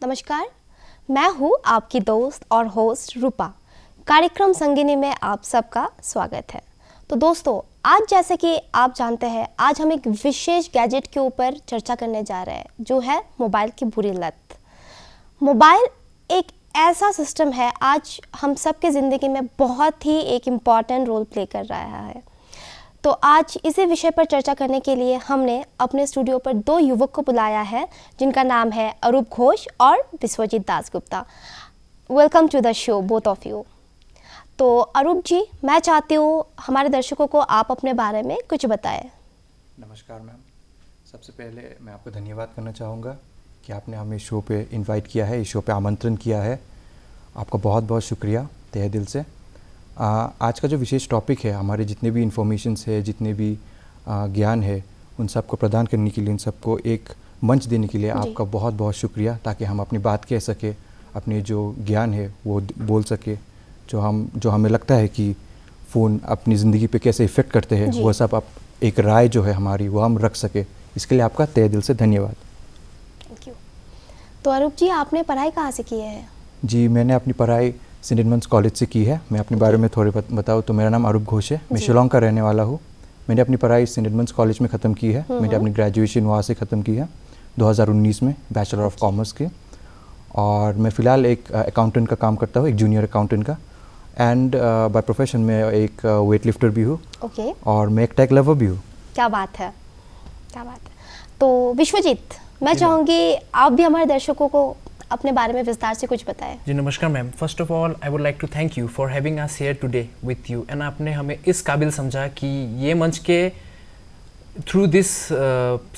नमस्कार, मैं हूँ आपकी दोस्त और होस्ट रूपा। कार्यक्रम संगिनी में आप सबका स्वागत है। तो दोस्तों, आज जैसे कि आप जानते हैं, आज हम एक विशेष गैजेट के ऊपर चर्चा करने जा रहे हैं, जो है मोबाइल की बुरी लत। मोबाइल एक ऐसा सिस्टम है, आज हम सबके ज़िंदगी में बहुत ही एक इम्पॉर्टेंट रोल प्ले कर रहा है। तो आज इसी विषय पर चर्चा करने के लिए हमने अपने स्टूडियो पर दो युवक को बुलाया है, जिनका नाम है अरूप घोष और Biswajit Dasgupta. Welcome to the show both of you. तो अरूप जी, मैं चाहती हूँ हमारे दर्शकों को आप अपने बारे में कुछ बताएं। नमस्कार मैम, सबसे पहले मैं आपको धन्यवाद करना चाहूँगा कि आपने हमें इस शो पे इनवाइट किया है, इस शो पे आमंत्रण किया है। आपका बहुत बहुत शुक्रिया तहे दिल से। आज का जो विशेष टॉपिक है, हमारे जितने भी इन्फॉर्मेशंस है, जितने भी ज्ञान है, उन सबको प्रदान करने के लिए, उन सबको एक मंच देने के लिए आपका बहुत बहुत शुक्रिया, ताकि हम अपनी बात कह सके, अपने जो ज्ञान है वो बोल सके, जो हमें लगता है कि फ़ोन अपनी ज़िंदगी पे कैसे इफ़ेक्ट करते हैं, वो सब आप एक राय जो है हमारी वो हम रख सके। इसके लिए आपका तहे दिल से धन्यवाद। Thank you. तो अरूप जी, आपने पढ़ाई कहाँ से की है? जी, मैंने अपनी पढ़ाई सेंट एडमंड्स कॉलेज से की है। मैं अपने बारे में थोड़े बताऊँ तो मेरा नाम अरूप घोष है, मैं शिलोंग का रहने वाला हूँ। मैंने अपनी पढ़ाई सेंट एडमंड्स कॉलेज में ख़त्म की है। मैंने अपनी ग्रेजुएशन वहाँ से ख़त्म की है 2019 में, बैचलर ऑफ कॉमर्स की। और मैं फ़िलहाल एक अकाउंटेंट का काम करता हूँ, एक जूनियर अकाउंटेंट का। एंड बाय प्रोफेशन में एक वेट लिफ्टर भी हूँ। और मैं एक टेक लवर भी हूँ। क्या बात है, क्या बात है। तो विश्वजीत, मैं चाहूँगी आप भी हमारे दर्शकों को अपने बारे में विस्तार से कुछ बताएं। जी नमस्कार ma'am. First of all I would like to thank you for having us here today with you, and आपने हमें इस काबिल समझा कि ये मंच के थ्रू दिस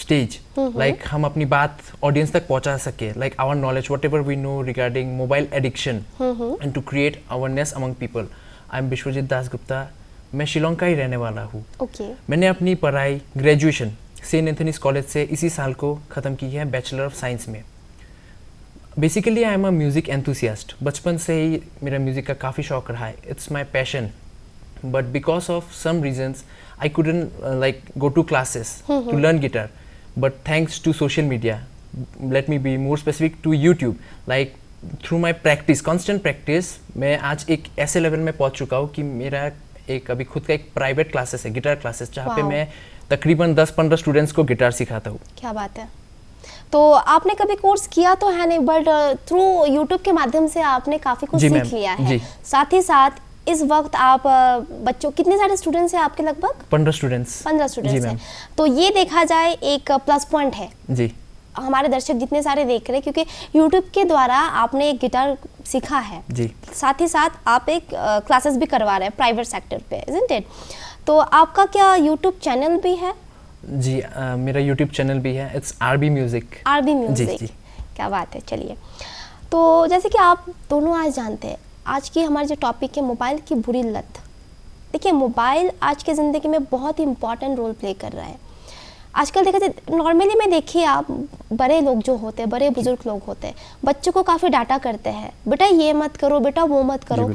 स्टेज लाइक हम अपनी बात ऑडियंस तक पहुंचा सके, like our knowledge whatever we know regarding mobile addiction, and to create awareness among people. I am Biswajit Dasgupta, मैं शिलोंग का ही रहने वाला हूँ। मैंने अपनी पढ़ाई ग्रेजुएशन सेंट एंथनीज कॉलेज से इसी साल को ख़त्म की है, बैचलर ऑफ साइंस में। Basically I am a music enthusiast. बचपन से ही मेरा म्यूज़िक का काफ़ी शौक रहा है, it's my passion. But because of some reasons I couldn't like go to classes to learn guitar, but thanks to social media, let me be more specific to YouTube, like through my practice, constant practice, मैं आज एक ऐसे level में पहुंच चुका हूँ कि मेरा एक अभी खुद का एक प्राइवेट क्लासेस है, गिटार क्लासेस, जहाँ पे मैं तकरीबन 10-15 स्टूडेंट्स को गिटार सिखाता हूँ। क्या बात है। तो आपने कभी कोर्स किया तो है नहीं, बट थ्रू यूट्यूब के माध्यम से आपने काफ़ी कुछ सीख लिया है। साथ ही साथ इस वक्त आप बच्चों, कितने सारे स्टूडेंट्स हैं आपके? लगभग 15 स्टूडेंट्स। 15 स्टूडेंट्स हैं। तो ये देखा जाए एक प्लस पॉइंट है जी, हमारे दर्शक जितने सारे देख रहे हैं, क्योंकि यूट्यूब के द्वारा आपने एक गिटार सीखा है जी, साथ ही साथ आप एक क्लासेस भी करवा रहे हैं प्राइवेट सेक्टर पे, इज़न्ट इट? तो आपका क्या यूट्यूब चैनल भी है? जी, मेरा YouTube चैनल भी है, it's RB music. RB music, क्या बात है। चलिए, तो जैसे कि आप दोनों आज जानते हैं, आज की हमारी जो टॉपिक है मोबाइल की बुरी लत। देखिए, मोबाइल आज के ज़िंदगी में बहुत ही इम्पॉर्टेंट रोल प्ले कर रहा है। आजकल देखा जाए, नॉर्मली में देखिए आप, बड़े लोग जो होते हैं, बड़े बुजुर्ग लोग होते हैं, बच्चों को काफ़ी डांटा करते हैं, बेटा ये मत करो, बेटा वो मत करो।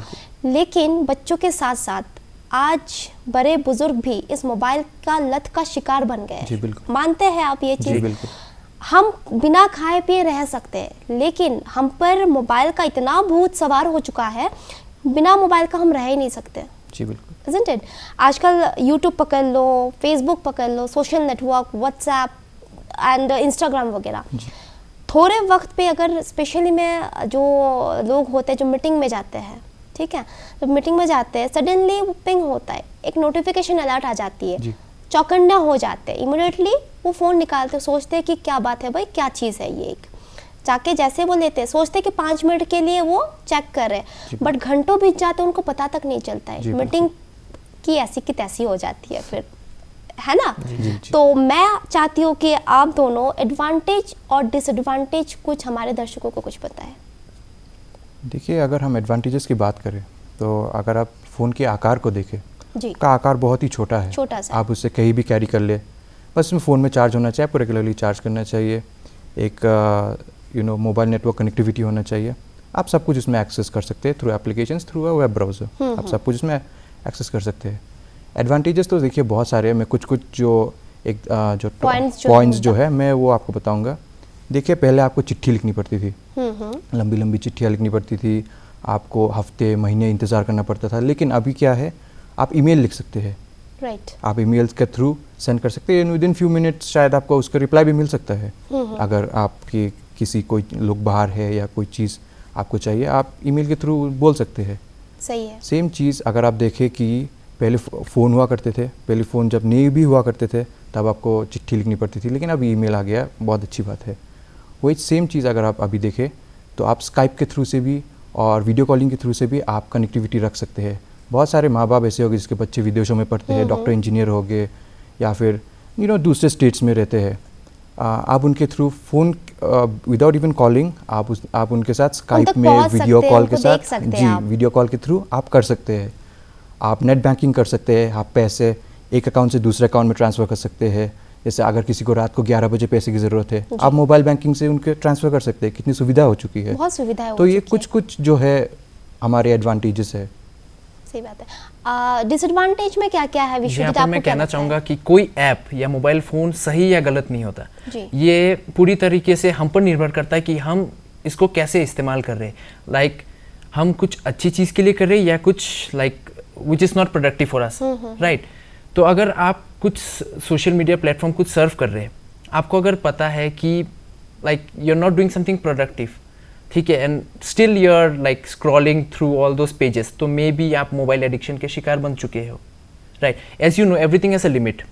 लेकिन बच्चों के साथ साथ आज बड़े बुजुर्ग भी इस मोबाइल का लत का शिकार बन गए हैं। मानते हैं आप ये चीज़? हम बिना खाए पिए रह सकते हैं, लेकिन हम पर मोबाइल का इतना भूत सवार हो चुका है, बिना मोबाइल का हम रह ही नहीं सकते। जी बिल्कुल, इज़न्ट इट? आजकल यूट्यूब पकड़ लो, फेसबुक पकड़ लो, social network, WhatsApp and Instagram वगैरह। थोड़े वक्त पे अगर स्पेशली में जो लोग होते हैं जो मीटिंग में जाते हैं, ठीक है, जब मीटिंग में जाते हैं, सडनली पिंग होता है, एक नोटिफिकेशन अलर्ट आ जाती है, चौकन्ना हो जाते हैं, इमीडिएटली वो फ़ोन निकालते, सोचते हैं कि क्या बात है भाई, क्या चीज़ है ये। एक जाके जैसे वो लेते हैं, सोचते हैं कि 5 मिनट के लिए वो चेक कर रहे हैं, बट घंटों बीत जाते हैं, उनको पता तक नहीं चलता है। मीटिंग की ऐसी की तैसी हो जाती है फिर, है ना? तो मैं चाहती हूँ कि आप दोनों एडवांटेज और डिसएडवांटेज कुछ हमारे दर्शकों को कुछ बताएं। देखिए, अगर हम एडवांटेजेस की बात करें तो अगर आप फ़ोन के आकार को देखें, का आकार बहुत ही छोटा है, छोटा सा, आप उससे कहीं भी कैरी कर ले। बस इसमें फ़ोन में चार्ज होना चाहिए, आपको रेगुलरली चार्ज करना चाहिए, एक मोबाइल नेटवर्क कनेक्टिविटी होना चाहिए। आप सब कुछ इसमें एक्सेस कर सकते हैं through applications, through a web browser, आप सब कुछ इसमें एक्सेस कर सकते हैं। एडवांटेजेस तो देखिए बहुत सारे हैं, मैं कुछ जो पॉइंट्स जो है मैं वो आपको बताऊँगा। देखिए पहले आपको चिट्ठी लिखनी पड़ती थी, लंबी लंबी चिट्ठियाँ लिखनी पड़ती थी, आपको हफ्ते महीने इंतज़ार करना पड़ता था। लेकिन अभी क्या है, आप ईमेल लिख सकते हैं, राइट, आप ईमेल्स के थ्रू सेंड कर सकते हैं, विद इन फ्यू मिनट्स शायद आपको उसका रिप्लाई भी मिल सकता है। अगर आपके किसी कोई लोग बाहर है या कोई चीज़ आपको चाहिए, आप ईमेल के थ्रू बोल सकते हैं। सही है। सेम चीज़ अगर आप देखें कि पहले फ़ोन हुआ करते थे, पहले फ़ोन जब नहीं भी हुआ करते थे तब आपको चिट्ठी लिखनी पड़ती थी, लेकिन अभी ईमेल आ गया, बहुत अच्छी बात है। वही सेम चीज़ अगर आप अभी देखें तो आप स्काइप के थ्रू से भी और वीडियो कॉलिंग के थ्रू से भी आप कनेक्टिविटी रख सकते हैं। बहुत सारे माँ बाप ऐसे हो गए जिसके बच्चे विदेशों में पढ़ते हैं, डॉक्टर इंजीनियर हो गए या फिर दूसरे स्टेट्स में रहते हैं, आप उनके through phone without even calling आप उनके साथ स्काइप में वीडियो कॉल के साथ वीडियो कॉल के थ्रू आप कर सकते हैं। आप नेट बैंकिंग कर सकते हैं, आप पैसे एक अकाउंट से दूसरे अकाउंट में ट्रांसफ़र कर सकते हैं। जैसे अगर किसी को रात को 11 बजे पैसे की ज़रूरत है, आप मोबाइल बैंकिंग से उनके ट्रांसफ़र कर सकते हैं। कितनी सुविधा हो चुकी है, बहुत सुविधा है। तो ये कुछ जो है हमारे एडवांटेजेस है। सही बात है। डिसएडवांटेज में क्या क्या है विश्वजीत? मैं कहना चाहूँगा कि कोई ऐप या मोबाइल फ़ोन सही या गलत नहीं होता, ये पूरी तरीके से हम पर निर्भर करता है कि हम इसको कैसे इस्तेमाल कर रहे हैं। लाइक हम कुछ अच्छी चीज़ के लिए कर रहे हैं या कुछ like which is not productive for us, right. तो अगर आप कुछ सोशल मीडिया प्लेटफॉर्म कुछ सर्व कर रहे हैं, आपको अगर पता है कि like you are not doing something productive, ठीक है, and still you are like scrolling through all those pages, तो मे बी आप मोबाइल एडिक्शन के शिकार बन चुके हो, right. As you know everything has a limit.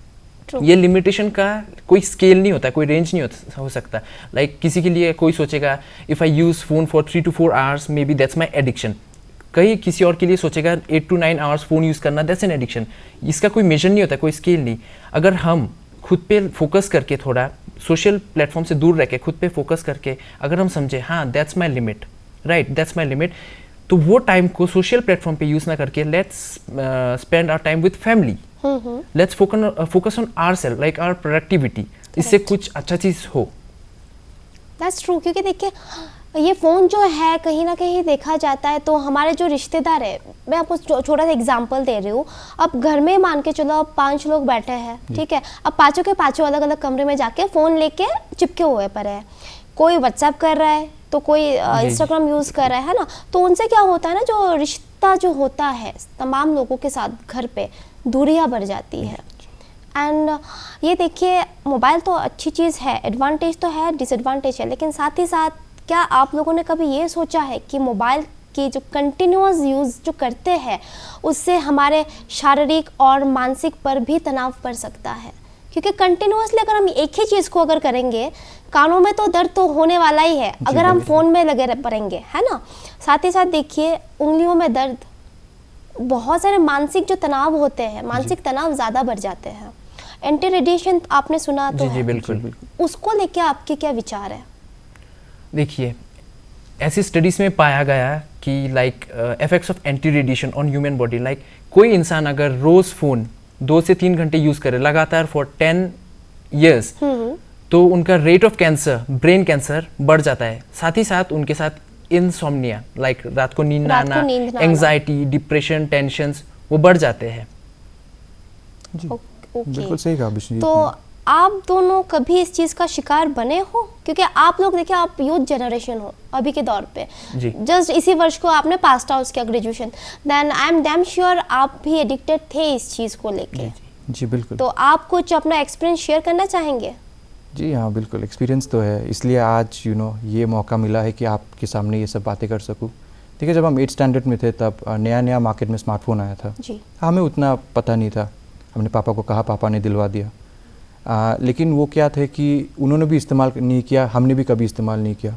ये लिमिटेशन का कोई स्केल नहीं होता, कोई रेंज नहीं हो सकता। लाइक किसी के लिए कोई सोचेगा if I use phone for 3 to 4 hours may be that's my addiction, कहीं किसी और के लिए सोचेगा 8 to 9 hours फ़ोन यूज़ करना दैट्स एन एडिक्शन। इसका कोई मेजर नहीं होता, कोई स्केल नहीं। अगर हम खुद पे फोकस करके, थोड़ा सोशल प्लेटफॉर्म से दूर रह के खुद पे फोकस करके अगर हम समझे हाँ that's my limit, right, that's my limit, तो वो टाइम को सोशल प्लेटफॉर्म पे यूज़ ना करके let's spend our time with family, let's focus on our self, like our productivity, इससे कुछ अच्छा चीज़ हो। दैट्स ट्रू, क्योंकि देखिए ये फ़ोन जो है कहीं ना कहीं देखा जाता है तो हमारे जो रिश्तेदार है, मैं आपको छोटा सा एग्जांपल दे रही हूँ। अब घर में मान के चलो अब 5 लोग बैठे हैं, ठीक है, अब पाँचों के पाँचों अलग अलग कमरे में जाके फ़ोन लेके चिपके हुए पड़े हैं। कोई व्हाट्सएप कर रहा है तो कोई इंस्टाग्राम यूज़ कर रहा है ना, तो उनसे क्या होता है ना, जो रिश्ता जो होता है तमाम लोगों के साथ घर पे दूरियाँ बढ़ जाती है। एंड ये देखिए मोबाइल तो अच्छी चीज़ है, एडवांटेज तो है, डिसएडवांटेज है, लेकिन साथ ही साथ क्या आप लोगों ने कभी ये सोचा है कि मोबाइल की जो कंटिन्यूअस यूज़ जो करते हैं उससे हमारे शारीरिक और मानसिक पर भी तनाव पड़ सकता है? क्योंकि कंटिन्यूअसली अगर हम एक ही चीज़ को अगर करेंगे, कानों में तो दर्द तो होने वाला ही है अगर हम फ़ोन में लगे पड़ेंगे, है ना। साथ ही साथ देखिए उंगलियों में दर्द, बहुत सारे मानसिक जो तनाव होते हैं, मानसिक तनाव ज़्यादा बढ़ जाते हैं। एंटी रेडिएशन आपने सुना तो है, बिल्कुल। उसको लेके आपके क्या विचार है? देखिए ऐसी स्टडीज़ में पाया गया कि like effects of anti radiation on human body, like कोई इंसान अगर रोज़ फ़ोन 2 से 3 घंटे यूज़ करे लगातार फॉर 10 years, तो उनका rate of cancer, brain cancer बढ़ जाता है। साथ ही साथ उनके साथ इंसोम्निया, लाइक रात को नींद ना आना, एंग्जाइटी, डिप्रेशन, टेंशन्स वो बढ़ जाते हैं। बिल्कुल सही कहा विष्णु जी। तो आप दोनों कभी इस चीज़ का शिकार बने हो? क्योंकि आप लोग देखिए आप यूथ जनरेशन हो अभी के दौर पे, जस्ट इसी वर्ष को आपने पास आउट किया graduation, then I am damn sure आप भी एडिक्टेड थे इस चीज़ को लेके। जी बिल्कुल। तो आप कुछ अपना एक्सपीरियंस शेयर करना चाहेंगे? जी हाँ बिल्कुल, एक्सपीरियंस तो है, इसलिए आज ये मौका मिला है कि आपके सामने ये सब बातें कर सकूँ। देखिए जब हम 8th स्टैंडर्ड में थे तब नया मार्केट में स्मार्टफोन आया था जी। हमें उतना पता नहीं था, हमने पापा को कहा, पापा ने दिलवा दिया। लेकिन वो क्या थे कि उन्होंने भी इस्तेमाल नहीं किया, हमने भी कभी इस्तेमाल नहीं किया।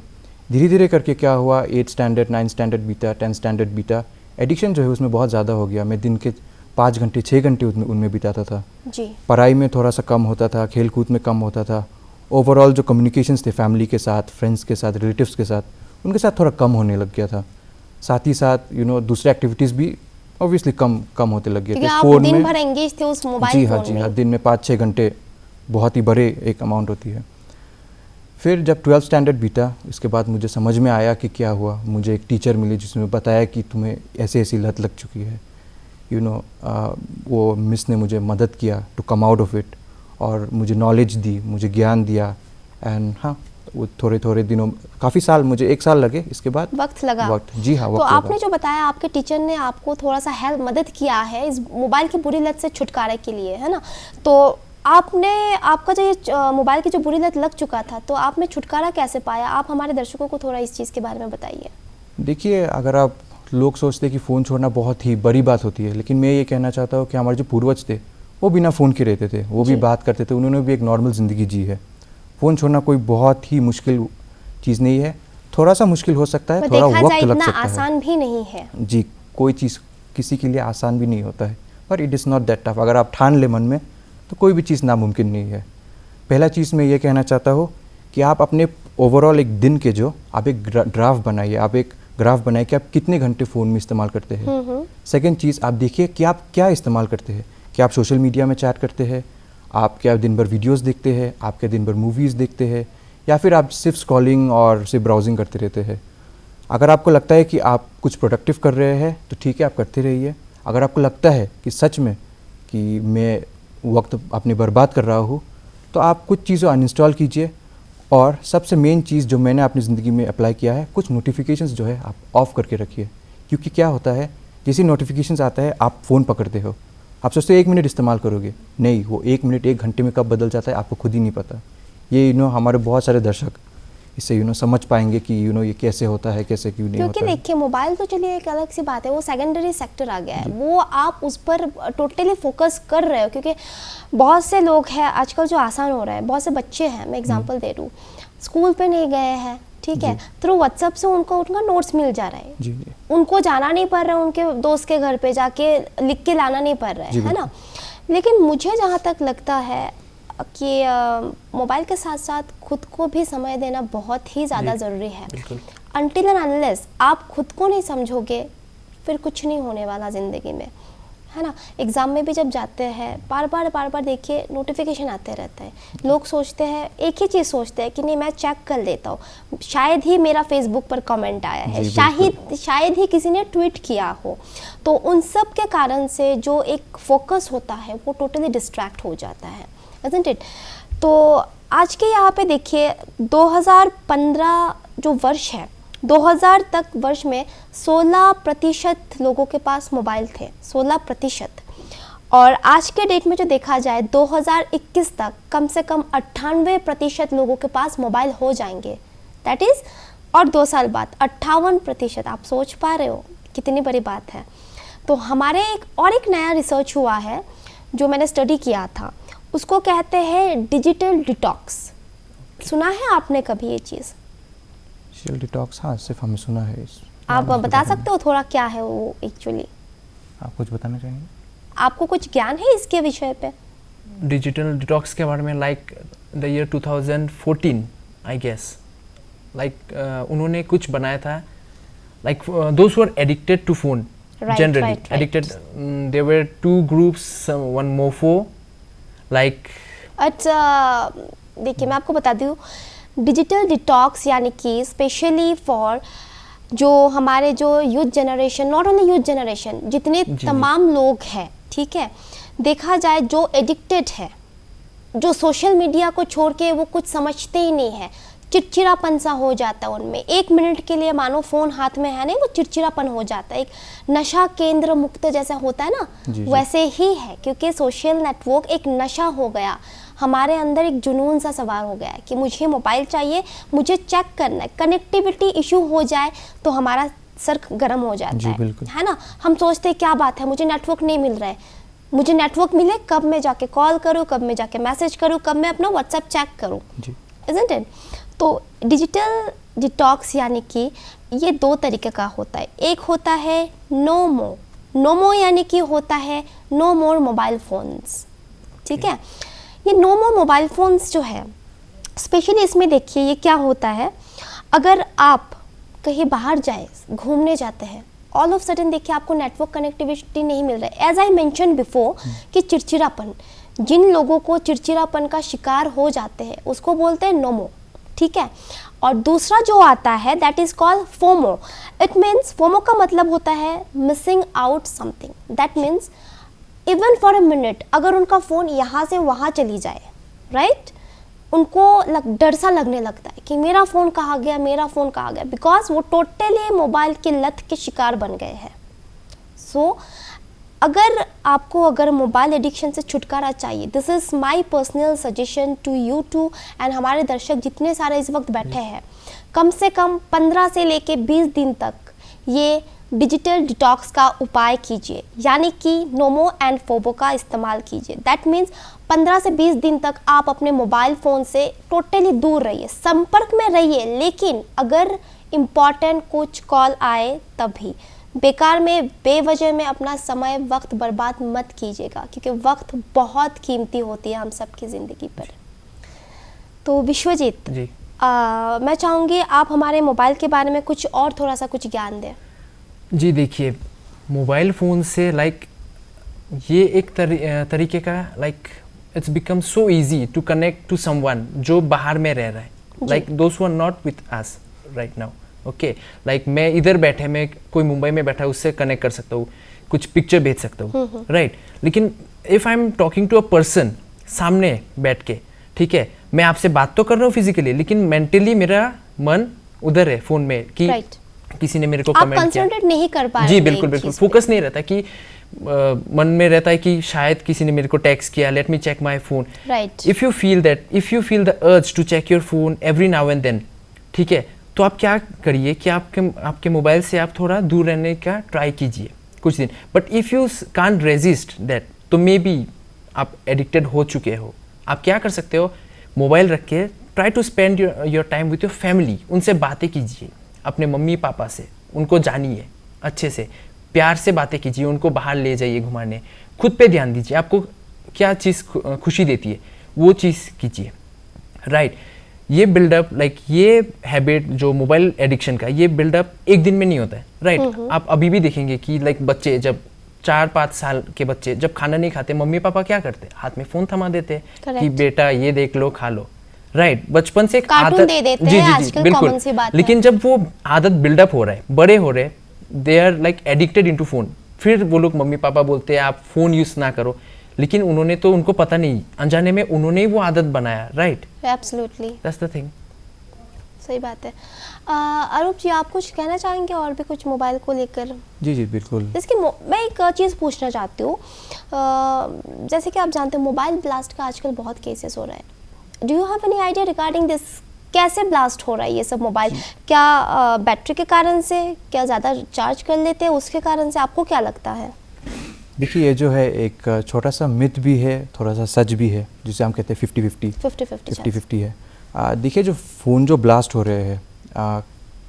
धीरे धीरे करके क्या हुआ, 8th स्टैंडर्ड, 9th स्टैंडर्ड बीता, 10th स्टैंडर्ड बीता, एडिक्शन जो है उसमें बहुत ज़्यादा हो गया। मैं दिन के 5 घंटे 6 घंटे उनमें बिताता था जी। पढ़ाई में थोड़ा सा कम होता था, खेल कूद में कम होता था, ओवरऑल जो कम्युनिकेशंस थे फैमिली के साथ, फ्रेंड्स के साथ, रिलेटिव्स के साथ, उनके साथ थोड़ा कम होने लग गया था। साथ ही साथ दूसरे एक्टिविटीज़ भी ऑब्वियसली कम होते लग गए थे। फ़ोन में दिन भर एंगेज थे उस मोबाइल फ़ोन में। जी हाँ, दिन में 5-6 घंटे बहुत ही बड़े एक अमाउंट होती है। फिर जब 12th स्टैंडर्ड बीता, इसके बाद मुझे समझ में आया कि क्या हुआ। मुझे एक टीचर मिली जिसने बताया कि तुम्हें ऐसी लत लग चुकी है। वो मिस ने मुझे मदद किया to come out of it और मुझे नॉलेज दी, मुझे ज्ञान दिया। एंड हाँ, वो थोड़े दिनों, काफ़ी साल, मुझे 1 साल लगे इसके बाद। वक्त लगा। जी हाँ, वक्त तो लगा। आपने जो बताया आपके टीचर ने आपको थोड़ा सा मदद किया है इस मोबाइल की बुरी लत से छुटकारे के लिए, है ना? तो आपका जो ये मोबाइल की जो बुरी लत लग चुका था, तो आपने छुटकारा कैसे पाया? आप हमारे दर्शकों को थोड़ा इस चीज़ के बारे में बताइए। देखिए, अगर आप, लोग सोचते हैं कि फ़ोन छोड़ना बहुत ही बड़ी बात होती है, लेकिन मैं ये कहना चाहता हूँ कि हमारे जो पूर्वज थे वो बिना फ़ोन के रहते थे, वो भी बात करते थे, उन्होंने भी एक नॉर्मल ज़िंदगी जी है। फ़ोन छोड़ना कोई बहुत ही मुश्किल चीज़ नहीं है। थोड़ा सा मुश्किल हो सकता है, थोड़ा वक्त लग सकता है, आसान भी नहीं है जी। कोई चीज़ किसी के लिए आसान भी नहीं होता है, पर it is not that tough. अगर आप ठान ले मन में, तो कोई भी चीज़ नामुमकिन नहीं है। पहला चीज़ मैं ये कहना चाहता हूँ कि आप अपने ओवरऑल एक दिन के जो आप एक ड्राफ्ट बनाइए, आप एक ग्राफ बनाइए कि आप कितने घंटे फ़ोन में इस्तेमाल करते हैं। सेकंड चीज़, आप देखिए कि आप क्या इस्तेमाल करते हैं। क्या आप सोशल मीडिया में चैट करते हैं, आप क्या दिन भर वीडियोस देखते हैं, आप क्या दिन भर मूवीज़ देखते हैं, या फिर आप सिर्फ स्क्रॉलिंग और सिर्फ ब्राउजिंग करते रहते हैं। अगर आपको लगता है कि आप कुछ प्रोडक्टिव कर रहे हैं तो ठीक है, आप करते रहिए। अगर आपको लगता है कि सच में कि मैं वक्त अपने बर्बाद कर रहा हूँ, तो आप कुछ चीज़ें अनइंस्टॉल कीजिए। और सबसे मेन चीज़ जो मैंने अपनी ज़िंदगी में अप्लाई किया है, कुछ नोटिफिकेशंस जो है आप ऑफ़ करके रखिए। क्योंकि क्या होता है, जैसे नोटिफिकेशंस आता है आप फ़ोन पकड़ते हो, आप सोचते हो 1 मिनट इस्तेमाल करोगे, नहीं, वो 1 मिनट 1 घंटे में कब बदल जाता है आपको खुद ही नहीं पता। ये हमारे बहुत सारे दर्शक इससे समझ पाएंगे कि ये कैसे होता है, कैसे क्यों नहीं होता है। क्योंकि देखिए, मोबाइल तो चलिए एक अलग सी बात है, वो सेकेंडरी सेक्टर आ गया है, वो आप उस पर टोटली फोकस कर रहे हो। क्योंकि बहुत से लोग हैं आजकल जो आसान हो रहा है, बहुत से बच्चे हैं, मैं एग्जांपल दे रही हूँ, स्कूल पे नहीं गए हैं, ठीक है, थ्रू व्हाट्सएप से उनका नोट्स मिल जा रहा है। जी। उनको जाना नहीं पड़ रहा है, उनके दोस्त के घर पे जाके लिख के लाना नहीं पड़ रहा है ना? लेकिन मुझे जहाँ तक लगता है कि मोबाइल के साथ साथ खुद को भी समय देना बहुत ही ज़्यादा ज़रूरी है। अनटिल एंड अनलेस आप खुद को नहीं समझोगे, फिर कुछ नहीं होने वाला ज़िंदगी में, है ना? एग्ज़ाम में भी जब जाते हैं, बार बार देखिए नोटिफिकेशन आते रहता है। लोग सोचते हैं, एक ही चीज़ सोचते हैं कि नहीं, मैं चेक कर लेता हूँ, शायद ही मेरा फेसबुक पर कमेंट आया है, शायद ही किसी ने ट्वीट किया हो। तो उन सब के कारण से जो एक फोकस होता है वो टोटली डिस्ट्रैक्ट हो जाता है, isn't it? तो आज के यहाँ पे देखिए 2015 जो वर्ष है, 2000 तक वर्ष में 16% लोगों के पास मोबाइल थे, 16%। और आज के डेट में जो देखा जाए 2021 तक कम से कम 98% लोगों के पास मोबाइल हो जाएंगे, दैट इज़, और 2 साल बाद 58%। आप सोच पा रहे हो कितनी बड़ी बात है। तो हमारे एक नया रिसर्च हुआ है जो मैंने स्टडी किया था, उसको कहते हैं डिजिटल डिटॉक्स। सुना है आपने कभी ये चीज़? डिजिटल डिटॉक्स, हाँ, सिर्फ हमें सुना है। आप बता सकते हो थोड़ा क्या है वो एक्चुअली? आप कुछ बताना चाहेंगे? आपको कुछ ज्ञान है इसके विषय पे? डिजिटल डिटॉक्स के बारे में like the year 2014 I guess, like उन्होंने कुछ बनाया था, like those who are addicted to phone, generally addicted, there were 2 groups, one mofo like। अच्छा, देखिए मैं आपको बता दूँ, डिजिटल डिटॉक्स यानी कि स्पेशली फॉर जो हमारे जो youth generation, not only youth generation, जितने तमाम लोग हैं, ठीक है, देखा जाए जो एडिक्टेड है, जो सोशल मीडिया को छोड़ के वो कुछ समझते ही नहीं है, चिड़चिड़ापन सा हो जाता है उनमें। 1 मिनट के लिए मानो फ़ोन हाथ में है नहीं, वो चिड़चिड़ापन हो जाता है, एक नशा केंद्र मुक्त जैसा होता है ना, वैसे ही है। क्योंकि सोशल नेटवर्क एक नशा हो गया, हमारे अंदर एक जुनून सा सवार हो गया है कि मुझे मोबाइल चाहिए, मुझे चेक करना है। कनेक्टिविटी इशू हो जाए तो हमारा सर गर्म हो जाता है ना? हम सोचते हैं क्या बात है, मुझे नेटवर्क नहीं मिल रहा है, मुझे नेटवर्क मिले कब मैं जाके कॉल करूँ, कब मैं जाके मैसेज करूँ, कब मैं अपना व्हाट्सएप चेक करूँ, इज़न्ट इट? तो डिजिटल डिटॉक्स यानी कि ये 2 तरीके का होता है। एक होता है नोमो यानी कि होता है नो मोर मोबाइल फ़ोन्स, ठीक है? ये नो मोर मोबाइल फ़ोन्स जो है, स्पेशली इसमें देखिए ये क्या होता है, अगर आप कहीं बाहर जाए, घूमने जाते हैं, ऑल ऑफ सडन देखिए आपको नेटवर्क कनेक्टिविटी नहीं मिल रहा है। एज आई मेंशन बिफोर कि चिड़चिड़ापन, जिन लोगों को चिड़चिड़ापन का शिकार हो जाते हैं उसको बोलते हैं नोमो, ठीक है? और दूसरा जो आता है that is called FOMO. It means, FOMO का मतलब होता है missing out something, that means even for a minute अगर उनका फ़ोन यहाँ से वहाँ चली जाए, राइट, उनको डर सा लगने लगता है कि मेरा फ़ोन कहाँ गया, मेरा फ़ोन कहाँ गया, बिकॉज वो टोटली मोबाइल की लत के शिकार बन गए हैं। सो अगर मोबाइल एडिक्शन से छुटकारा चाहिए, this is my personal suggestion to you too and हमारे दर्शक जितने सारे इस वक्त बैठे हैं, कम से कम 15 से लेके 20 दिन तक ये डिजिटल डिटॉक्स का उपाय कीजिए, यानी कि नोमो एंड फोबो का इस्तेमाल कीजिए। दैट मीन्स 15 से 20 दिन तक आप अपने मोबाइल फ़ोन से टोटली दूर रहिए, संपर्क में रहिए, लेकिन अगर इम्पॉर्टेंट कुछ कॉल आए तभी। बेकार में बेवजह में अपना समय वक्त बर्बाद मत कीजिएगा, क्योंकि वक्त बहुत कीमती होती है हम सबकी ज़िंदगी पर। तो विश्वजीत जी, मैं चाहूँगी आप हमारे मोबाइल के बारे में कुछ और थोड़ा सा कुछ ज्ञान दें। जी देखिए, मोबाइल फ़ोन से ये एक तरीके का it's become so easy to connect to someone जो बाहर में रह रहा है, those who are not with us right now. Okay, मैं इधर बैठे, मैं कोई मुंबई में बैठा, उससे कनेक्ट कर सकता हूँ, कुछ पिक्चर भेज सकता हूँ, राइट। लेकिन if I am talking to a person सामने बैठ के, ठीक है, मैं आपसे बात तो कर रहा हूँ फिजिकली, लेकिन मेंटली मेरा मन उधर है फ़ोन में कि किसी ने मेरे को कमेंट किया, कंसंट्रेट नहीं कर पा रहे। जी बिल्कुल, फोकस नहीं रहता कि मन में रहता है कि शायद किसी ने मेरे को टेक्स्ट किया, let me check my phone, right. If you feel the urge to check your phone every now and then, ठीक है, तो आप क्या करिए कि आपके मोबाइल से आप थोड़ा दूर रहने का ट्राई कीजिए कुछ दिन। But if you can't resist that, तो मे बी आप एडिक्टेड हो चुके हो। आप क्या कर सकते हो, मोबाइल रख के try to spend your time with your family, उनसे बातें कीजिए, अपने मम्मी पापा से, उनको जानिए अच्छे से, प्यार से बातें कीजिए, उनको बाहर ले जाइए घुमाने, खुद पे ध्यान दीजिए, आपको क्या चीज़ खुशी देती है वो चीज़ कीजिए, राइट। ये बिल्डअप ये हैबिट जो मोबाइल एडिक्शन का, ये बिल्डअप एक दिन में नहीं होता है, राइट। आप अभी भी देखेंगे कि बच्चे जब 4-5 साल के बच्चे जब खाना नहीं खाते, मम्मी पापा क्या करते, हाथ में फ़ोन थमा देते कि बेटा ये देख लो, खा लो, राइट। बचपन से आदत दे देते हैं, आजकल बिल्कुल, कॉमन सी बात है। लेकिन जब वो आदत बिल्डअप हो रहा है, बड़े हो रहे, they are addicted into phone, फिर वो लोग मम्मी पापा बोलते हैं आप फोन यूज ना करो, लेकिन उनको पता नहीं, अनजाने में उन्होंने ही वो आदत बनाया, right. Absolutely, that's the thing. सही बात है। अरूप जी, आप कुछ कहना चाहेंगे और भी कुछ मोबाइल को लेकर? जी बिल्कुल। इसकी मैं एक चीज़ पूछना चाहती हूँ, जैसे कि आप जानते हो मोबाइल ब्लास्ट का आजकल बहुत केसेस हो रहे हैं। Do you have any idea regarding this? कैसे ब्लास्ट हो रहा है ये सब मोबाइल? क्या बैटरी के कारण से, क्या ज़्यादा चार्ज कर लेते हैं उसके कारण से, आपको क्या लगता है? देखिए, ये जो है एक छोटा सा मिथ भी है, थोड़ा सा सच भी है, जिसे हम कहते हैं 50-50 है। देखिए, जो फ़ोन जो ब्लास्ट हो रहे हैं,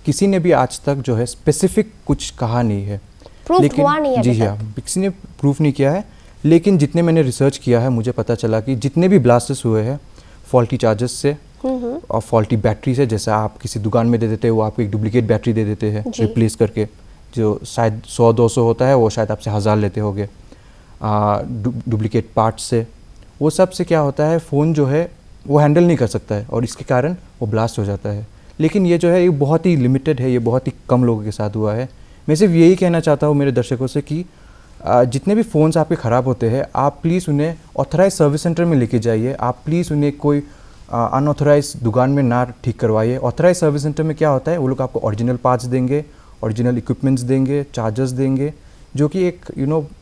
किसी ने भी आज तक जो है स्पेसिफिक कुछ कहा नहीं है, प्रूफ हुआ नहीं है। जी हाँ, किसी ने प्रूफ नहीं किया है, लेकिन जितने मैंने रिसर्च किया है मुझे पता चला कि जितने भी ब्लास्टर्स हुए हैं फॉल्टी चार्जर्स से और फॉल्टी बैटरी से, जैसे आप किसी दुकान में दे देते हैं, वो आपको एक डुप्लीकेट बैटरी दे देते हैं रिप्लेस करके, जो शायद 100-200 होता है, वो शायद आपसे 1000 लेते होंगे। डुप्लीकेट पार्ट्स से, वो सब से क्या होता है, फ़ोन जो है वो हैंडल नहीं कर सकता है और इसके कारण वो ब्लास्ट हो जाता है। लेकिन ये जो है ये बहुत ही लिमिटेड है, ये बहुत ही कम लोगों के साथ हुआ है। मैं सिर्फ यही कहना चाहता हूँ मेरे दर्शकों से कि जितने भी फ़ोन्स आपके ख़राब होते हैं, आप प्लीज़ उन्हें ऑथराइज सर्विस सेंटर में लेके जाइए। आप प्लीज़ उन्हें कोई अनऑथराइज दुकान में ना ठीक करवाइए। ऑथराइज सर्विस सेंटर में क्या होता है, वो लोग आपको ओरिजिनल पार्ट्स देंगे, ओरिजिनल इक्विपमेंट्स देंगे, चार्जर्स देंगे, जो कि एक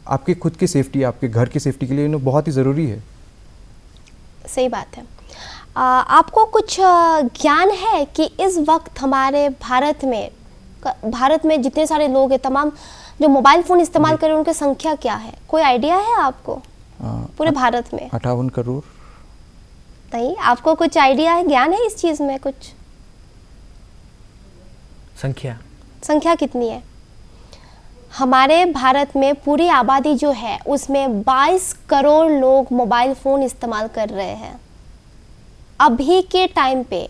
आपकी खुद की सेफ्टी, आपके घर की सेफ्टी के लिए बहुत ही ज़रूरी है। सही बात है। आपको कुछ ज्ञान है कि इस वक्त हमारे भारत में जितने सारे लोग हैं, तमाम जो मोबाइल फ़ोन इस्तेमाल कर रहे हैं, उनकी संख्या क्या है? कोई आइडिया है आपको पूरे भारत में? 58 करोड़। नहीं, आपको कुछ आइडिया है, ज्ञान है इस चीज़ में? कुछ संख्या कितनी है? हमारे भारत में पूरी आबादी जो है उसमें 22 करोड़ लोग मोबाइल फ़ोन इस्तेमाल कर रहे हैं अभी के टाइम पे,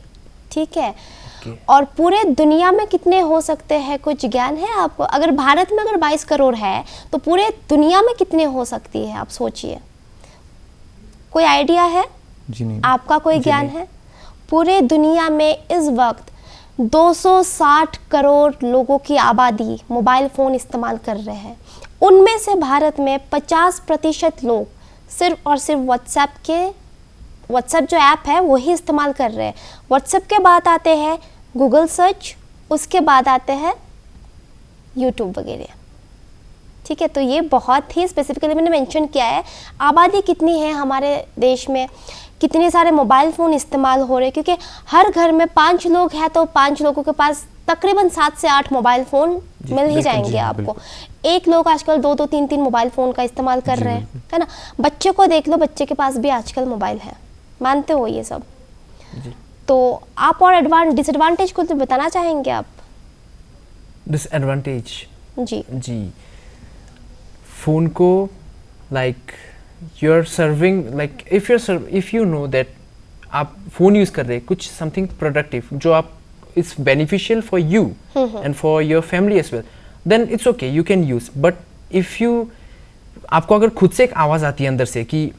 ठीक है। और पूरे दुनिया में कितने हो सकते हैं, कुछ ज्ञान है आपको? अगर भारत में अगर 22 करोड़ है तो पूरे दुनिया में कितने हो सकती है, आप सोचिए। कोई आइडिया है? जी नहीं। आपका कोई ज्ञान है? पूरे दुनिया में इस वक्त 260 करोड़ लोगों की आबादी मोबाइल फ़ोन इस्तेमाल कर रहे हैं। उनमें से भारत में 50% लोग सिर्फ और सिर्फ व्हाट्सएप के व्हाट्सएप जो ऐप है वही इस्तेमाल कर रहे हैं। व्हाट्सएप के बाद आते हैं गूगल सर्च, उसके बाद आते हैं यूट्यूब वगैरह। ठीक है, तो ये बहुत ही स्पेसिफिकली मैंने मेंशन किया है। आबादी कितनी है हमारे देश में, कितने सारे मोबाइल फ़ोन इस्तेमाल हो रहे हैं, क्योंकि हर घर में 5 लोग हैं तो 5 लोगों के पास तकरीबन 7 से 8 मोबाइल फ़ोन मिल ही जाएंगे आपको। एक लोग आजकल 2-2 3-3 मोबाइल फ़ोन का इस्तेमाल कर रहे हैं, है ना। बच्चे को देख लो, बच्चे के पास भी आजकल मोबाइल है, मानते हो ये सब। तो आप और डिसएडवांटेज को तो बताना चाहेंगे आप? डिसएडवांटेज जी फ़ोन को like you are serving, like if you know that आप फ़ोन यूज़ कर रहे हैं कुछ समथिंग प्रोडक्टिव जो आप it's beneficial for you and for your family as well, then it's okay, you can use. But if you, आपको अगर खुद से एक आवाज़ आती है अंदर से कि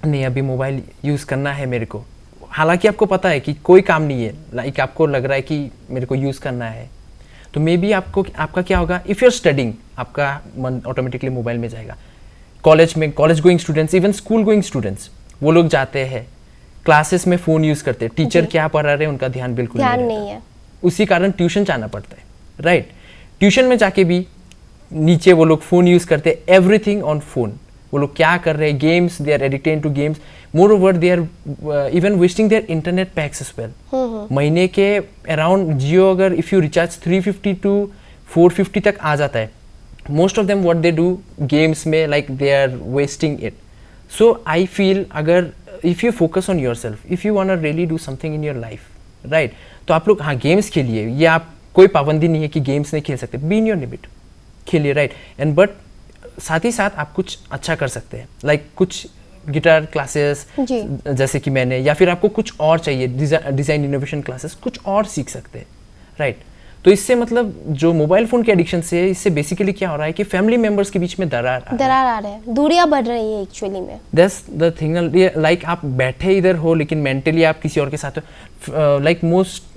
नहीं अभी मोबाइल यूज़ करना है मेरे को, हालांकि आपको पता है कि कोई काम नहीं है, लाइक आपको लग रहा है कि मेरे को यूज़ करना है, तो मे बी आपका क्या होगा, इफ़ यू आर स्टडिंग आपका मन ऑटोमेटिकली मोबाइल में जाएगा। College going students, even school going students, वो लोग जाते हैं क्लासेस में फ़ोन यूज़ करते हैं, टीचर क्या पढ़ा रहे हैं उनका ध्यान बिल्कुल नहीं है, उसी कारण ट्यूशन जाना पड़ता है, राइट। ट्यूशन में जाके भी नीचे वो लोग फ़ोन यूज़ करते हैं, एवरीथिंग ऑन फोन। वो लोग क्या कर रहे हैं, games, they are addicted to games, moreover they are even wasting their internet packs as well. महीने के अराउंड जियो अगर इफ़ यू रिचार्ज 350 to 450 तक आ जाता है, most of them what they do games में, like they are wasting it. So I feel अगर if you focus on yourself, if you want to really do something in your life, right, तो आप लोग हाँ games खेलिए, ये आप कोई पाबंदी नहीं है कि गेम्स नहीं खेल सकते, बी इन योर लिमिट, खेलिए, राइट। एंड बट साथ ही साथ आप कुछ अच्छा कर सकते हैं, लाइक कुछ गिटार क्लासेस जैसे कि मैंने, या फिर आपको कुछ और चाहिए, डिज़ाइन इनोवेशन क्लासेस, कुछ और सीख सकते हैं, राइट। तो इससे मतलब जो मोबाइल फ़ोन के एडिक्शन से, इससे बेसिकली क्या हो रहा है कि फैमिली मेंबर्स के बीच में दरार आ रहा है, दूरियां बढ़ रही है एक्चुअली में। दैट्स द थिंग, लाइक आप बैठे इधर हो लेकिन मेंटली आप किसी और के साथ हो। लाइक मोस्ट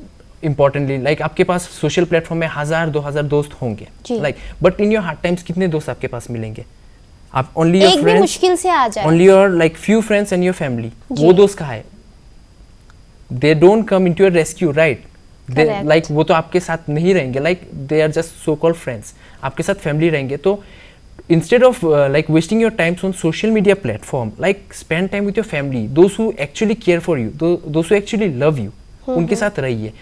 इम्पॉर्टेंटली, लाइक आपके पास सोशल प्लेटफॉर्म में 1000-2000 दोस्त होंगे, like, but in your hard times कितने दोस्त आपके पास मिलेंगे? आप ओनली योर फ्रेंड्स, मुश्किल से आ जाए, only your like few friends and your family, वो दोस्त कहाँ है? They don't come into your rescue, right. Like वो तो आपके साथ नहीं रहेंगे, like they are just so called friends, आपके साथ फैमिली रहेंगे। तो instead of like wasting your time on social media platform, like spend time with your family, those who actually care for you, those who actually love you, उनके साथ रहिए।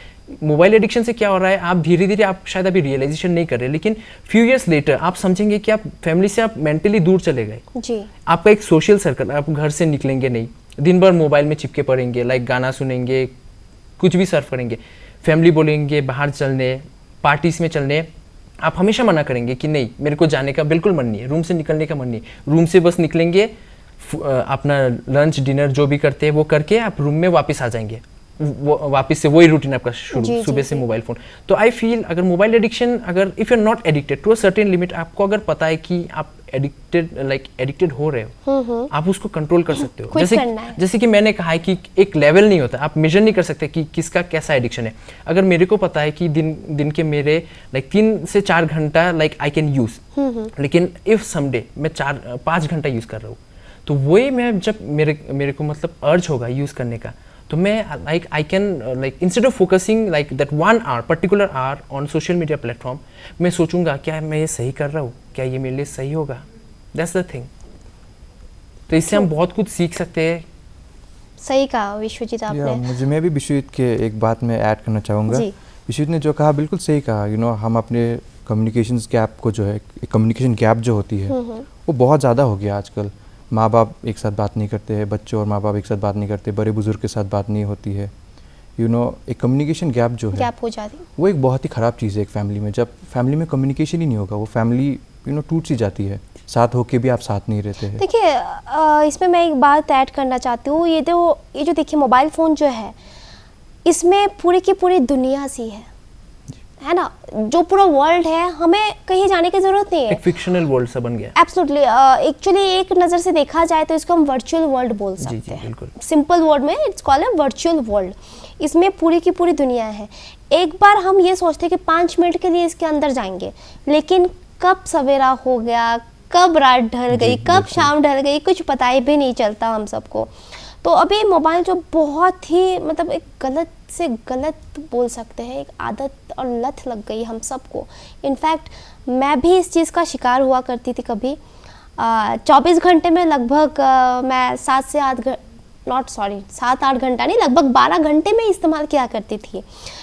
Mobile addiction से क्या हो रहा है, आप धीरे धीरे, आप शायद अभी रियलाइजेशन नहीं कर रहे, लेकिन फ्यू इयर्स लेटर आप समझेंगे कि आप फैमिली से आप मेंटली दूर चले गए जी। आपका एक सोशल सर्कल, आप घर से निकलेंगे नहीं, दिन भर मोबाइल में चिपके पड़ेंगे, लाइक गाना सुनेंगे, कुछ भी सर्फ करेंगे, फैमिली बोलेंगे बाहर चलने, पार्टीज में चलने, आप हमेशा मना करेंगे कि नहीं मेरे को जाने का बिल्कुल मन नहीं है, रूम से निकलने का मन नहीं, रूम से बस निकलेंगे, अपना लंच डिनर जो भी करते हैं वो करके आप रूम में वापस आ जाएंगे, वापस से वही रूटीन आपका शुरू, सुबह से मोबाइल फ़ोन। तो आई फील अगर मोबाइल एडिक्शन, अगर if you are not addicted to a certain limit, आपको अगर पता है कि आप एडिक्टेड हो रहे हो, आप उसको कंट्रोल कर सकते हो। जैसे कि मैंने कहा है कि एक लेवल नहीं होता, आप मेजर नहीं कर सकते कि किसका कैसा एडिक्शन है। अगर मेरे को पता है कि दिन के मेरे 3 से 4 घंटा आई कैन यूज़, लेकिन इफ़ समडे मैं 4-5 घंटा यूज़ कर रहा हूँ, तो वही मैं जब मेरे को अर्ज होगा यूज़ करने का, तो मैं I can instead of focusing that 1 hour particular hour on social media platform, मैं सोचूंगा क्या मैं ये सही कर रहा हूँ, क्या ये मेरे लिए सही होगा, दैट्स द थिंग। तो इससे हम बहुत कुछ सीख सकते हैं। सही कहा विश्वजीत आपने। मैं भी विश्वजीत के एक बात में ऐड करना चाहूँगा। विश्वजीत ने जो कहा बिल्कुल सही कहा। हम अपने कम्युनिकेशन गैप को जो है, कम्युनिकेशन गैप जो होती है वो बहुत ज़्यादा हो गया आजकल। माँ बाप एक साथ बात नहीं करते हैं, बच्चों और माँ बाप एक साथ बात नहीं करते, बड़े बुजुर्ग के साथ बात नहीं होती है। एक कम्युनिकेशन गैप जो है हो जाती है, वो एक बहुत ही ख़राब चीज़ है एक फैमिली में। जब फैमिली में कम्युनिकेशन ही नहीं होगा, वो फैमिली टूट सी जाती है, साथ होके भी आप साथ नहीं रहते हैं। देखिए इसमें मैं एक बात ऐड करना चाहती हूँ। ये जो देखिए मोबाइल फ़ोन जो है, इसमें पूरी की पूरी दुनिया सी है ना, जो पूरा वर्ल्ड है, हमें कहीं जाने की जरूरत नहीं है। एक फिक्शनल वर्ल्ड सा बन गया। एब्सोल्युटली। एक्चुअली एक नज़र से देखा जाए तो इसको हम वर्चुअल वर्ल्ड बोल सकते हैं। सिंपल वर्ड में it's called a virtual world. इसमें पूरी की पूरी दुनिया है। एक बार हम ये सोचते हैं कि 5 मिनट के लिए इसके अंदर जाएंगे, लेकिन कब सवेरा हो गया, कब रात ढल गई, कब शाम ढल गई, कुछ पता ही भी नहीं चलता हम सबको। तो अभी मोबाइल जो बहुत ही मतलब एक गलत से गलत बोल सकते हैं, एक आदत और लत लग गई हम सबको। इनफैक्ट मैं भी इस चीज़ का शिकार हुआ करती थी कभी। 24 घंटे में लगभग मैं 7-8 घंटा नहीं, लगभग 12 घंटे में इस्तेमाल किया करती थी।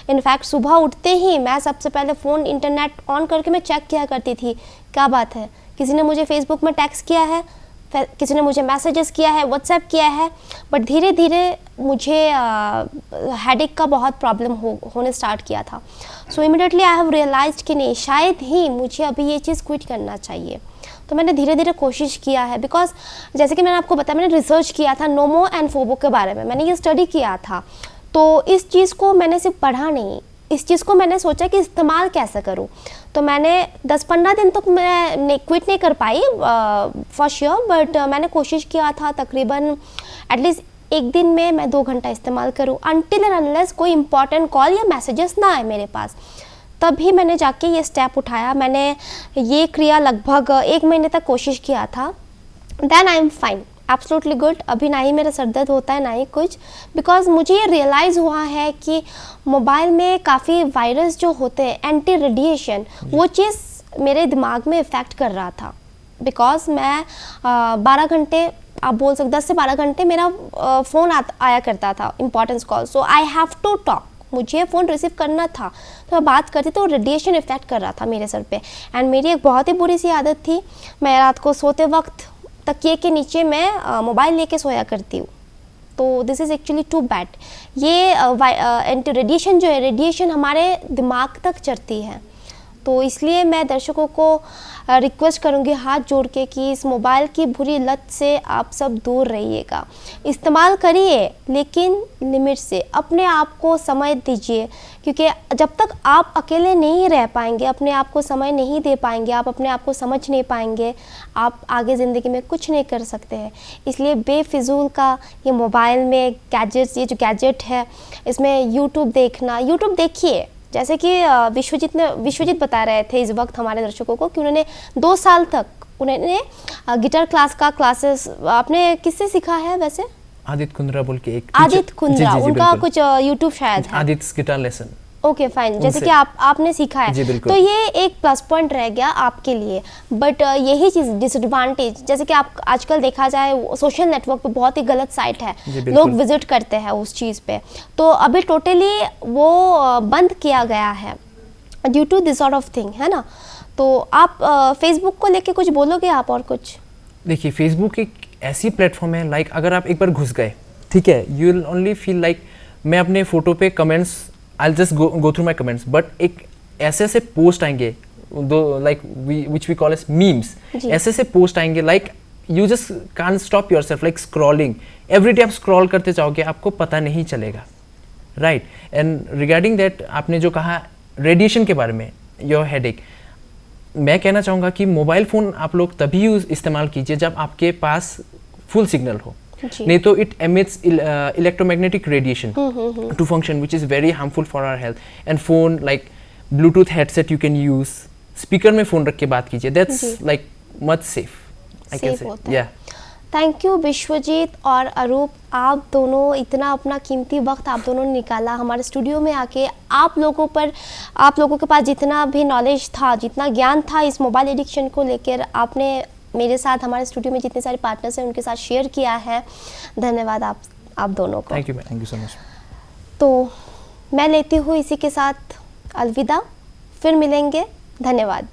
इनफैक्ट सुबह उठते ही मैं सबसे पहले फ़ोन इंटरनेट ऑन करके मैं चेक किया करती थी क्या बात है, किसी ने मुझे फेसबुक में टैक्स किया है, किसी ने मुझे मैसेजेस किया है, व्हाट्सएप किया है। बट धीरे धीरे मुझे हेडेक का बहुत प्रॉब्लम होने स्टार्ट किया था। So immediately I have realised कि नहीं, शायद ही मुझे अभी ये चीज़ क्विट करना चाहिए। तो मैंने धीरे धीरे कोशिश किया है, बिकॉज जैसे कि मैंने आपको बताया, मैंने रिसर्च किया था नोमो एंड फोबो के बारे में, मैंने ये स्टडी किया था। तो इस चीज़ को मैंने सिर्फ पढ़ा नहीं, इस चीज़ को मैंने सोचा कि इस्तेमाल कैसे करूं। तो मैंने 10-15 दिन तक मैं क्विट नहीं कर पाई फॉर श्योर, बट मैंने कोशिश किया था तकरीबन एटलीस्ट एक दिन में मैं 2 घंटा इस्तेमाल करूं, अनटिल एंड अनलेस कोई इंपॉर्टेंट कॉल या मैसेजेस ना आए मेरे पास। तभी मैंने जाके ये स्टेप उठाया। मैंने ये क्रिया लगभग 1 महीने तक कोशिश किया था। Then I am fine, absolutely good. अभी ना ही मेरा सर दर्द होता है ना ही कुछ, बिकॉज मुझे ये रियलाइज़ हुआ है कि मोबाइल में काफ़ी वायरस जो होते हैं, एंटी रेडिएशन, वो चीज़ मेरे दिमाग में इफ़ेक्ट कर रहा था। बिकॉज मैं 12 घंटे, आप बोल सकते 10 से 12 घंटे मेरा फ़ोन आया करता था, importance call. So I have to talk, मुझे फ़ोन रिसीव करना था, तो मैं बात करती तो रेडिएशन इफ़ेक्ट कर रहा था मेरे सर पे। एंड मेरी एक बहुत ही बुरी सी आदत थी, मैं रात को सोते वक्त तकिए के नीचे मैं मोबाइल लेके सोया करती हूँ। तो this is actually too bad. ये एंटी रेडिएशन जो है, रेडिएशन हमारे दिमाग तक चढ़ती है। तो इसलिए मैं दर्शकों को रिक्वेस्ट करूँगी हाथ जोड़ के कि इस मोबाइल की बुरी लत से आप सब दूर रहिएगा। इस्तेमाल करिए लेकिन लिमिट से, अपने आप को समय दीजिए, क्योंकि जब तक आप अकेले नहीं रह पाएंगे, अपने आप को समय नहीं दे पाएंगे, आप अपने आप को समझ नहीं पाएंगे, आप आगे ज़िंदगी में कुछ नहीं कर सकते हैं। इसलिए बेफिजूल का ये मोबाइल में गैजेट्स, ये जो गैजेट है, इसमें यूट्यूब देखना, यूट्यूब देखिए। जैसे कि विश्वजीत बता रहे थे इस वक्त हमारे दर्शकों को कि उन्होंने 2 साल तक उन्होंने गिटार क्लास का क्लासेस, आपने किससे सीखा है वैसे? आदित्य कुंद्रा बोल के एक आदित्य कुंद्रा, उनका कुछ यूट्यूब शायद है, Aditya guitar lesson. Okay fine, जैसे कि आपने सीखा है, तो ये एक प्लस पॉइंट रह गया आपके लिए। बट यही चीज़ डिसएडवांटेज, जैसे कि आप आजकल देखा जाए सोशल नेटवर्क पे बहुत ही गलत साइट है, लोग विजिट करते हैं उस चीज़ पे, तो अभी टोटली वो बंद किया गया है due to this sort of thing, है ना। तो आप फेसबुक को लेके कुछ बोलोगे आप और कुछ? देखिए, फेसबुक एक ऐसी प्लेटफॉर्म है, लाइक अगर आप एक बार घुस गए, ठीक है, you will only feel like मैं अपने फोटो पे comments, I just go through my comments, but एक ऐसे ऐसे पोस्ट आएंगे, दो like which we call as memes, ऐसे ऐसे पोस्ट आएंगे, like you just can't stop your self, like scrolling every day. आप स्क्रॉल करते जाओगे, आपको पता नहीं चलेगा, राइट। एंड रिगार्डिंग दैट, आपने जो कहा रेडिएशन के बारे में, योर हेडेक, मैं कहना चाहूँगा कि मोबाइल फ़ोन आप लोग तभी इस्तेमाल कीजिए जब आपके पास फुल सिग्नल हो, नहीं तो it emits electromagnetic radiation to function which is very harmful for our health. And phone like Bluetooth headset you can use, speaker में फ़ोन रख के बात कीजिए, that's like much safe, I can say. या thank you Vishwajeet और अरूप, आप दोनों इतना अपना कीमती वक्त आप दोनों ने निकाला हमारे स्टूडियो में आके। आप लोगों के पास जितना भी नॉलेज था, जितना ज्ञान था इस मोबाइल एडिक्शन को लेकर, आपने मेरे साथ, हमारे स्टूडियो में जितने सारे पार्टनर्स हैं उनके साथ शेयर किया है। धन्यवाद आप दोनों को। Thank you so much. तो मैं लेती हूँ इसी के साथ अलविदा, फिर मिलेंगे, धन्यवाद।